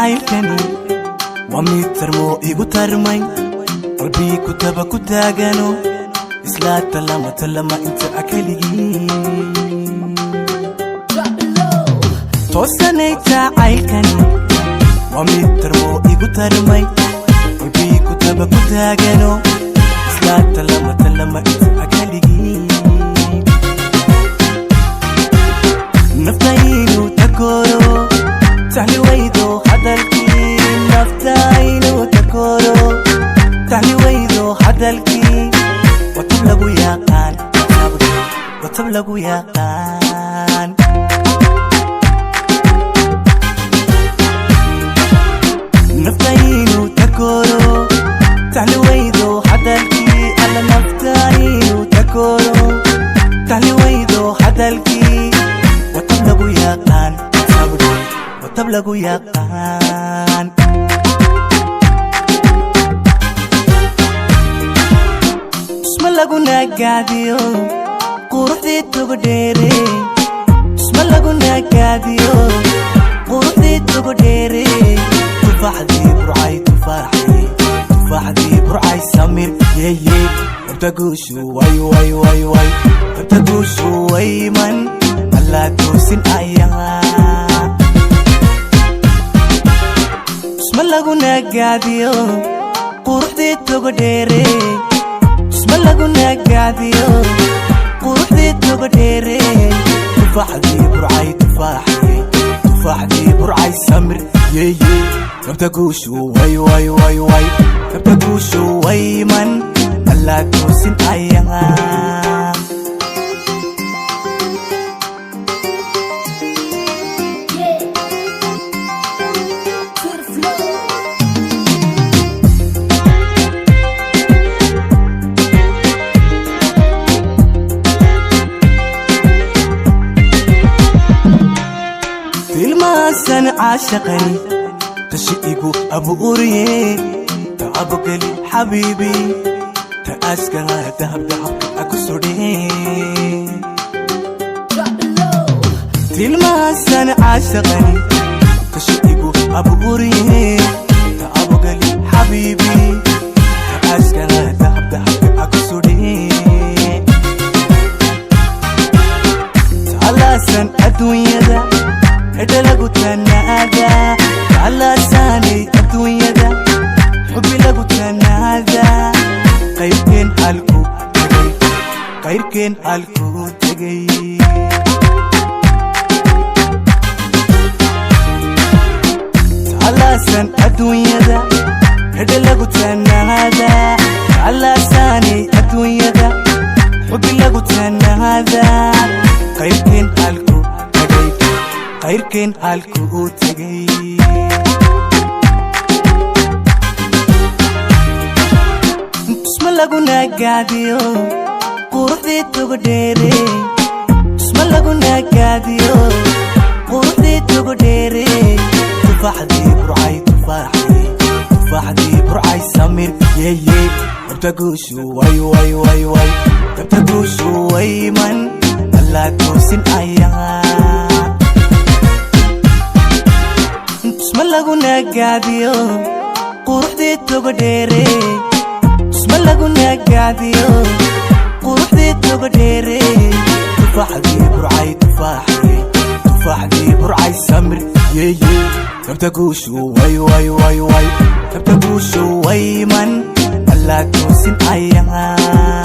jacaylkani waa mid tarmo igu tarmay qalbiga kutaba ku taagano isla talama inta akaligii toosanay jacaylkani waa mid tarmo igu tarmay qalbiga kutaba ku taagano isla talama inta akaligii naftaynu takoro tahli waydo hadalkii naftaynu takoro tahli waydo hadalkii watab lagu yaqaan naftaynu takoro tahli waydo hadalkii alla naftaynu takoro tahli waydo hadalkii watab lagu yaqaan isma lagu nagaadiyo quruxdii tugu dheere isma lagu nagaadiyo quruxdii tugu dheere tufaaxdii burcay samir yeye abtaguushu way abtaguushu wayman alla toosin ayaa isma lagu nagaadiyo quruxdii tugu dheere isma lagu nagaadiyo quruxdii tugu dheere tufaaxdii burcay samir yeye abtaguushu way abtaguushu wayman alla toosin ayaa tilmaasan caashaqani tashiigu abu uriye taabo gali xabiibi taaskana dahabka aku sodhe tilmaasan caashaqani tashiigu abu uriye taabo gali xabiibi taaskana dahabka aku sodhe talaasan adduunyada هذا لقوتنا هذا على ساني الدنيا ذا حبي لقوتنا هذا غير كين حالكو تجي على سان الدنيا ذا هذا لقوتنا هذا على ساني الدنيا ذا حبي لقوتنا هذا غير كين حالكو غيركن حالكو تجي اسم lagu nagaadiyo quruxdii tugu dheere isma lagu nagaadiyo quruxdii tugu dheere tufaaxdii burcay samir yeye abtaguushu way abtaguushu wayman alla toosin ayaa isma lagu nagaadiyo quruxdii tugu dheere isma lagu nagaadiyo quruxdii tugu dheere tufaaxdii burcay samir yeye abtaguushu way abtaguushu wayman alla toosin ayaa